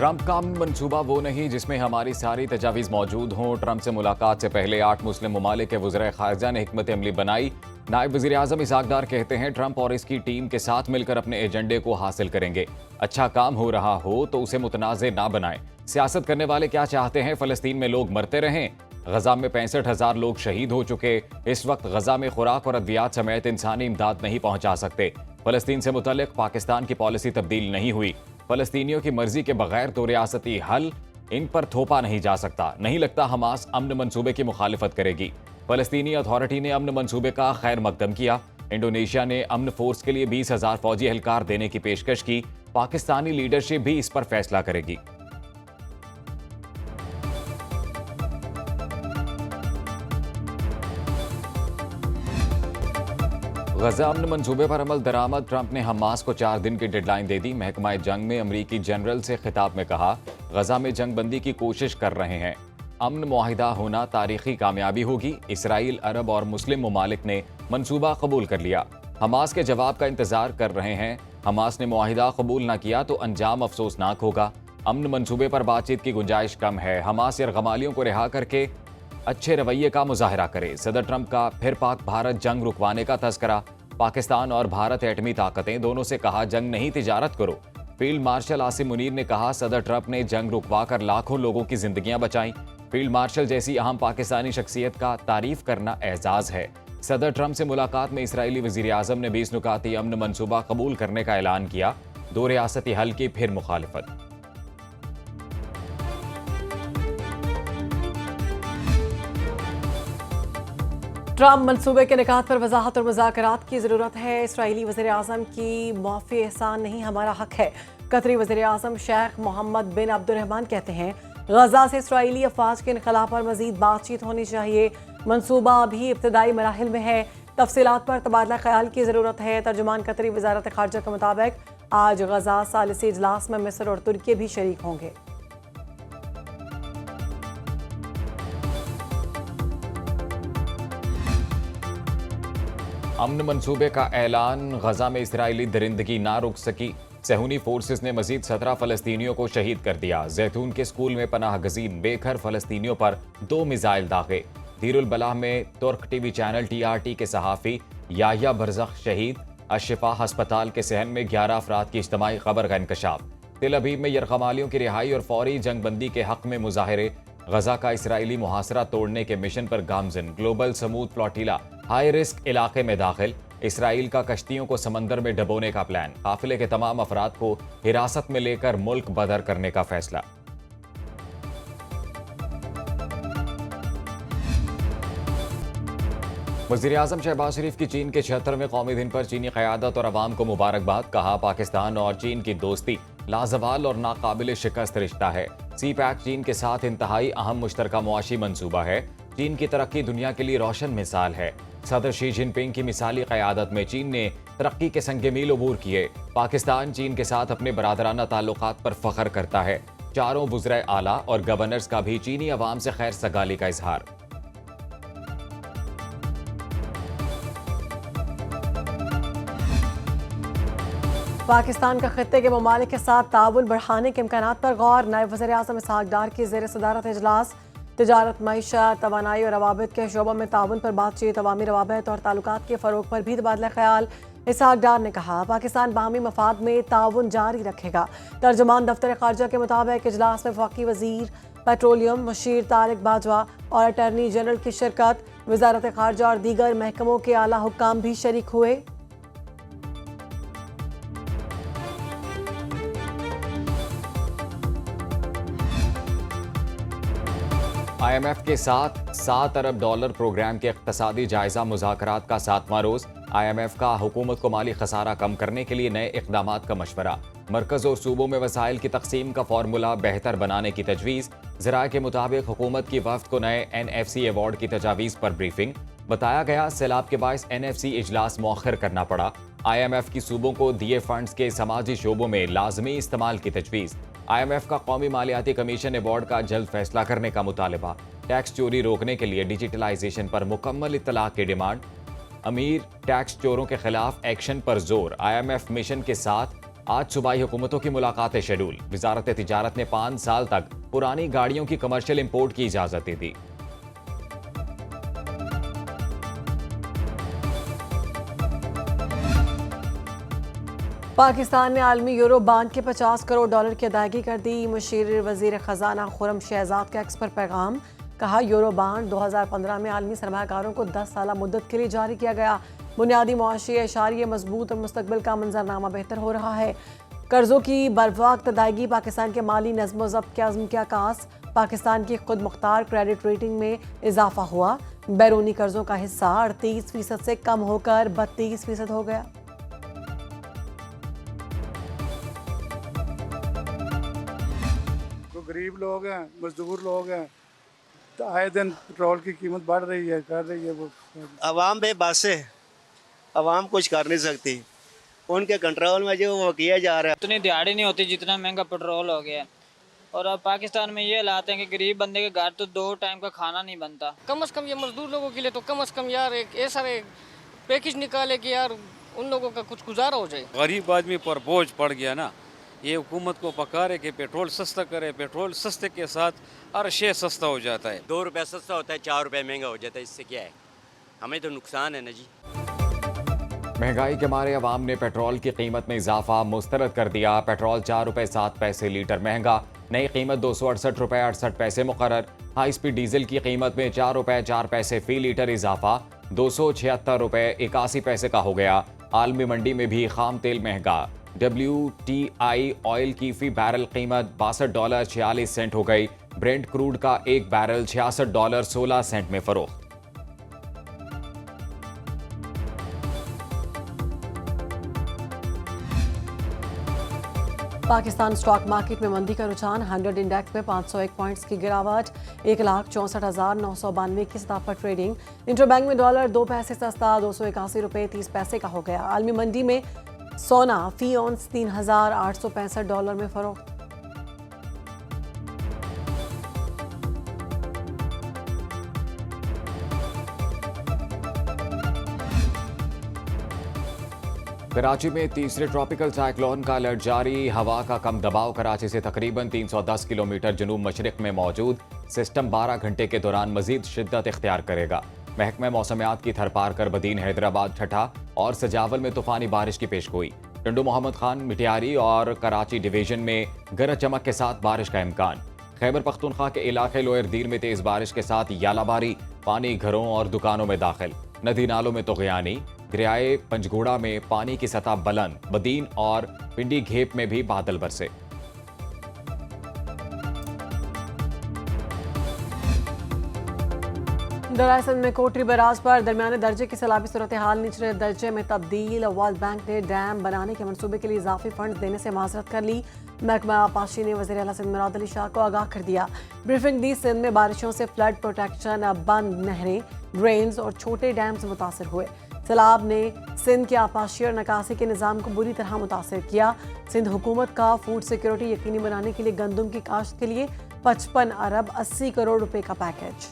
Trump का मंसूबा वो नहीं जिसमें हमारी सारी तजावीज़ मौजूद हों। ट्रंप से मुलाकात से पहले 8 मुस्लिम ममालिक के वज़ीर ख़ारिजा ने हिकमत अमली बनाई। नायब वज़ीर आज़म इसहाक़ डार कहते हैं ट्रंप और इसकी टीम के साथ मिलकर अपने एजेंडे को हासिल करेंगे। अच्छा काम हो रहा हो तो उसे मुतनाज़े ना बनाएं। सियासत करने वाले क्या चाहते हैं फ़लस्तीन में लोग मरते रहें? गजा में 65,000 लोग शहीद हो चुके। इस वक्त गजा में खुराक और अद्वियात समेत इंसानी इमदाद नहीं पहुंचा सकते। फ़लस्तीन से मुतल्लिक़ पाकिस्तान की पॉलिसी तब्दील नहीं हुई। फ़लस्तीनियों की मर्जी के बगैर तो रियासती हल इन पर थोपा नहीं जा सकता। नहीं लगता हमास अमन मंसूबे की मुखालिफत करेगी। फ़लस्तीनी अथॉरिटी ने अमन मंसूबे का खैर मकदम किया। इंडोनेशिया ने अमन फोर्स के लिए 20,000 फौजी एहलकार देने की पेशकश की। पाकिस्तानी लीडरशिप भी इस पर फैसला करेगी। गजा अमन मंसूबे पर अमल दरामद। ट्रंप ने हमास को 4 दिन की डेडलाइन दे दी। महकमा जंग में अमरीकी जनरल से खिताब में कहा, गजा में जंग बंदी की कोशिश कर रहे हैं। अमन मुआहिदा होना तारीखी कामयाबी होगी। इसराइल, अरब और मुस्लिम ममालिक ने मंसूबा कबूल कर लिया। हमास के जवाब का इंतजार कर रहे हैं। हमास ने मुआहिदा कबूल न किया तो अंजाम अफसोसनाक होगा। अमन मंसूबे पर बातचीत की गुंजाइश कम है। हमास यरगमालियों को रिहा करके अच्छे रवैये का मुजाहरा करे। सदर ट्रंप का फिर पाक भारत जंग रुकवाने का तस्करा। पाकिस्तान और भारत एटमी ताकतें दोनों से कहा जंग नहीं तिजारत करो। फील्ड मार्शल आसिम मुनीर ने कहा सदर ट्रंप ने जंग रुकवा कर लाखों लोगों की जिंदगियां बचाई। फील्ड मार्शल जैसी अहम पाकिस्तानी शख्सियत का तारीफ करना एजाज है। सदर ट्रंप से मुलाकात में इसराइली वजीर आजम ने 20 नुकाती अमन मंसूबा कबूल करने का ऐलान किया। 2 रियासती हल की फिर मुखालिफत। ट्रंप मंसूबे के निकात पर वजाहत और मुज़ाकरात की ज़रूरत है। इसराइली वज़ीर आज़म की मुआफ़ी एहसान नहीं हमारा हक है। कतरी वज़ीर आज़म शेख मोहम्मद बिन अब्दुर्रहमान कहते हैं गजा से इसराइली अफवाज के इनखला पर मज़ीद बातचीत होनी चाहिए। मंसूबा अभी इब्तदाई मराहिल में है। तफसीलात पर तबादला ख्याल की ज़रूरत है। तर्जुमान कतरी वज़ारत ख़ारजा के मुताबिक आज गजा सालिसी इजलास में मिस्र और तुर्की भी शरीक होंगे। अमन मंसूबे का ऐलान। गजा में इसराइली दरिंदगी ना रुक सकी। सहूनी फोर्सेस ने मजीद 17 फ़लस्तीनियों को शहीद कर दिया। जैतून के स्कूल में पनाह गजीन बेघर फ़लस्तीनियों पर 2 मिसाइल दागे। दीरुल बलाह में तुर्क टीवी चैनल TRT के सहाफ़ी याह्या बरज़ख शहीद। अशिफा हस्पताल के सहन में 11 अफराद की इज्तिमाई खबर का इंकशाफ। तिल अबीब में यरगमालियों की रिहाई और फौरी जंगबंदी के हक में मुजाहरे। गजा का इसराइली मुहासरा तोड़ने के मिशन पर गामजन। ग्लोबल समूद फ्लोटिला हाई रिस्क इलाके में दाखिल। इसराइल का कश्तियों को समंदर में डबोने का प्लान। काफिले के तमाम अफराद को हिरासत में लेकर मुल्क बदर करने का फैसला। वज़ीर आज़म शहबाज शरीफ की चीन के 76वें कौमी दिन पर चीनी क़यादत और अवाम को मुबारकबाद। कहा पाकिस्तान और चीन की दोस्ती लाजवाल और नाकाबिल शिकस्त रिश्ता है। CPEC चीन के साथ इंतहाई अहम मुश्तरका मुआशी मंसूबा है। चीन की तरक्की दुनिया के लिए रोशन मिसाल है। सदर शी जिनपिंग की मिसाली क़यादत में चीन ने तरक्की के संगे मील अबूर किए। पाकिस्तान चीन के साथ अपने बरादराना ताल्लुकात पर फ़ख्र करता है। चारों वज़राए आला और गवर्नर्स का भी चीनी अवाम से खैर सगाली का इजहार। पाकिस्तान का खत्ते के ममालिक के साथ ताउन बढ़ाने के इम्कानात पर गौर। नायब वज़ीर आज़म इसहाक़ डार की ज़ेर सदारत इजलास। तिजारत, मईशत, तवानाई और रवाबित के शोबों में ताउन पर बातचीत। अवामी रवाबित और ताल्लुकात के फ़रोग पर भी तबादला ख्याल। इसहाक़ डार ने कहा पाकिस्तान बाहमी मफाद में ताउन जारी रखेगा। तर्जुमान दफ्तर ख़ारजा के मुताबिक इजलास में वफ़ाक़ी वज़ीर पेट्रोलियम मुशीर तारिक बाजवा और अटॉर्नी जनरल की शिरकत। वज़ारत ख़ारजा और दीगर महकमों के आला हुक्काम भी शरीक हुए। IMF के साथ $7 अरब प्रोग्राम के इक़्तिसादी जायजा मुज़ाकरात का 7वां रोज़। IMF का हुकूमत को माली खसारा कम करने के लिए नए इक़दामात का मशवरा। मरकज़ और सूबों में वसाइल की तकसीम का फार्मूला बेहतर बनाने की तजवीज़। ज़राए के मुताबिक हुकूमत की वफ़द को नए NFC अवार्ड की तजावीज़ पर ब्रीफिंग। बताया गया सैलाब के बायस NFC इजलास मौखर करना पड़ा। IMF की सूबों को दिए फंड्स के समाजी शोबों में लाजमी इस्तेमाल की तजवीज़। IMF का कौमी मालियाती कमीशन अवार्ड का जल्द फैसला करने का मुतालबा। टैक्स चोरी रोकने के लिए डिजिटलाइजेशन पर मुकम्मल इत्तलाक की डिमांड। अमीर टैक्स चोरों के खिलाफ एक्शन पर जोर। IMF मिशन के साथ आज सूबाई हुकूमतों की मुलाकातें शेड्यूल। वजारत तिजारत ने 5 साल तक पुरानी गाड़ियों की कमर्शियल इंपोर्ट की इजाजत दे दी। पाकिस्तान ने आलमी यूरो बांड के 50 करोड़ डॉलर की अदायगी कर दी। मुशीर वजीर खजाना खुरम शहजाद का एक्स पर पैगाम, कहा यूरो बांड 2015 में आलमी सरमाकारों को 10 साल मुद्दत के लिए जारी किया गया। बुनियादी मुआशी एशारिये मजबूत और मुस्तकबिल का मंजरनामा बेहतर हो रहा है। कर्जों की बरवक्त अदायगी पाकिस्तान के माली नज़्म ज़ब्त के अज़्म के आकाश। पाकिस्तान की खुद मुख्तार क्रेडिट रेटिंग में इजाफा हुआ। बैरूनी कर्जों का हिस्सा 38% से कम होकर 32% हो गया। गरीब लोग हैं, मजदूर लोग हैं, तो आए दिन पेट्रोल की कीमत बढ़ रही है, कर रही है वो। अवाम बेबस है, अवाम कुछ कर नहीं सकती, उनके कंट्रोल में जो वो किया जा रहा है। उतनी दिहाड़ी नहीं होती जितना महंगा पेट्रोल हो गया है। और अब पाकिस्तान में ये हालात हैं कि गरीब बंदे के घर तो 2 टाइम का खाना नहीं बनता। कम से कम ये मजदूर लोगों के लिए तो कम से कम यार एक ऐसा एक पैकेज निकाले कि यार उन लोगों का कुछ गुजारा हो जाए। गरीब आदमी पर बोझ पड़ गया ना, ये हुकूमत को पकारे कि पेट्रोल सस्ता करे। पेट्रोल सस्ते के साथ हर शे सस्ता हो जाता है। 2 रुपये सस्ता होता है, 4 रुपये महंगा हो जाता है। इससे क्या है, हमें तो नुकसान है ना जी। महंगाई के मारे अवाम ने पेट्रोल की कीमत में इजाफा मुस्तरद कर दिया। पेट्रोल 4 रुपये 7 पैसे लीटर महंगा। नई कीमत 268 रुपये 68 पैसे मुकर्रर। हाई स्पीड डीजल की कीमत में 4 रुपये 4 पैसे फी लीटर इजाफा 276 रुपये 81 पैसे का हो गया। आलमी मंडी में भी खाम तेल महंगा। WTI ऑयल की फी बैरल कीमत $62.46 हो गई। ब्रेंट क्रूड का एक बैरल $66.16 में फरोख्त। पाकिस्तान स्टॉक मार्केट में मंदी का रुझान। 100 इंडेक्स में 501 पॉइंट्स की गिरावट। 1,64,992 की सतह पर ट्रेडिंग। इंटरबैंक में डॉलर 2 पैसे सस्ता 281 रुपये 30 पैसे का हो गया। आलमी मंडी में सोना फी ऑन्स $3,865 में फरोख्त। कराची में तीसरे ट्रॉपिकल साइक्लोन का अलर्ट जारी। हवा का कम दबाव कराची से तकरीबन 310 किलोमीटर जनूब मशरिक में मौजूद सिस्टम 12 घंटे के दौरान मजीद शिद्दत इख्तियार करेगा। महकमा मौसमियात की थरपार कर बदीन हैदराबाद ठठा और सजावल में तूफानी बारिश की पेशगोई। टंडू मोहम्मद खान मिटियारी और कराची डिवीजन में गरज चमक के साथ बारिश का इम्कान। खैबर पख्तूनख्वा के इलाके लोअर दीर में तेज बारिश के साथ यालाबारी। पानी घरों और दुकानों में दाखिल। नदी नालों में तुग़यानी। दरियाए पंजगुड़ा में पानी की सतह बुलंद। बदीन और पिंडी घेप में भी बादल बरसे। दरअसल में कोटरी बराज पर दरमियाने दर्जे की सैलाबी सूरत हाल निचले दर्जे में तब्दील। वर्ल्ड बैंक ने डैम बनाने के मनसूबे के लिए इजाफी फंड देने से माजरत कर ली। महकमा आपाशी ने वज़ीर आला सिंध मुराद अली शाह को आगाह कर दिया। ब्रीफिंग दी। सिंध में बारिशों से फ्लड प्रोटेक्शन, बंद नहरें, ड्रेन्स और छोटे डैम्स मुतासर हुए। सैलाब ने सिंध के आपाशी और निकासी के निज़ाम को बुरी तरह मुतासर किया। सिंध हुकूमत का फूड सिक्योरिटी यकीनी बनाने के लिए गंदम की काश्त के लिए 55 अरब 80 करोड़ रुपए का पैकेज।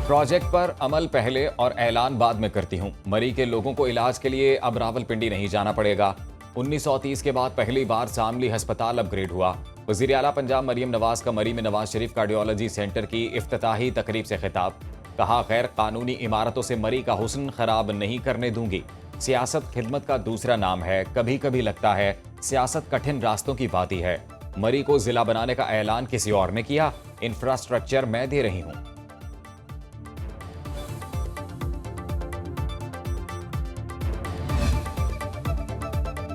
प्रोजेक्ट पर अमल पहले और ऐलान बाद में करती हूं। मरी के लोगों को इलाज के लिए अब रावलपिंडी नहीं जाना पड़ेगा। 1930 के बाद पहली बार शामली अस्पताल अपग्रेड हुआ। वज़ीर आला पंजाब मरियम नवाज का मरी में नवाज शरीफ कार्डियोलॉजी सेंटर की इफ्तिताही तकरीब से खिताब। कहा, गैर कानूनी इमारतों से मरी का हुस्न खराब नहीं करने दूंगी। सियासत खिदमत का दूसरा नाम है। कभी कभी लगता है सियासत कठिन रास्तों की वादी है। मरी को जिला बनाने का ऐलान किसी और ने किया। इंफ्रास्ट्रक्चर मैं दे रही हूं।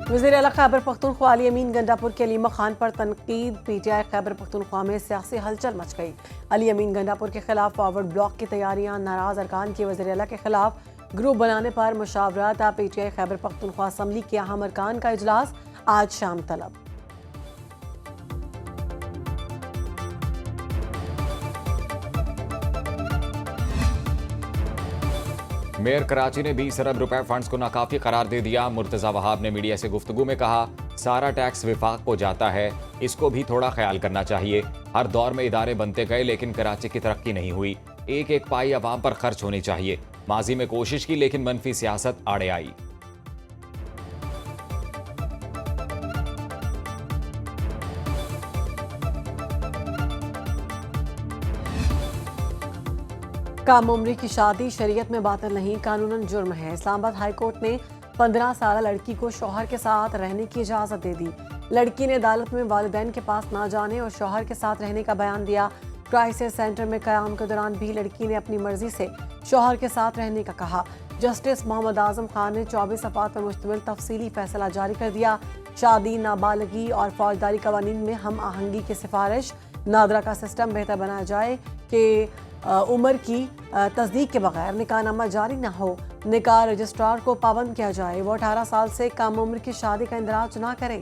वज़ीर आला खैबर पख्तूनख्वा अली अमीन गंडापुर के अलीमा खान पर तनकीद। PTI खैबर पख्तूनख्वा में सियासी हलचल मच गई। अली अमीन गंडापुर के खिलाफ फॉरवर्ड ब्लॉक की तैयारियां। नाराज अरकान की वज़ीर आला के खिलाफ ग्रुप बनाने पर मुशावरत। PTI खैबर पख्तूनख्वा असम्बली के अहम अरकान का इजलास आज शाम तलब। मेयर कराची ने 20 अरब रुपए फंड्स को नाकाफी करार दे दिया। मुर्तज़ा वहाब ने मीडिया से गुफ्तगू में कहा, सारा टैक्स विफाक को जाता है, इसको भी थोड़ा ख्याल करना चाहिए। हर दौर में इदारे बनते गए लेकिन कराची की तरक्की नहीं हुई। एक एक पाई अवाम पर खर्च होनी चाहिए। माजी में कोशिश की लेकिन मनफी सियासत आड़े आई। कम उम्र की शादी शरीयत में बातिल नहीं, कानूनन जुर्म है। इस्लामाबाद हाई कोर्ट ने 15 साल लड़की को शौहर के साथ रहने की इजाज़त दे दी। लड़की ने अदालत में वालिदैन के पास ना जाने और शौहर के साथ रहने का बयान दिया। क्राइसिस सेंटर में क़याम के दौरान भी लड़की ने अपनी मर्जी से शौहर के साथ रहने का कहा। जस्टिस मोहम्मद आजम खान ने 24 सफ़हात पर मुश्तमिल तफसीली फैसला जारी कर दिया। शादी, नाबालगी और फौजदारी कवानीन में हम आहंगी की सिफारिश। नादरा का सिस्टम बेहतर बनाया जाए कि उम्र की तस्दीक के बगैर निकाहनामा जारी न हो। निकाह रजिस्ट्रार को पाबंद किया जाए, वो 18 साल से कम उम्र की शादी का इंदराज ना करें।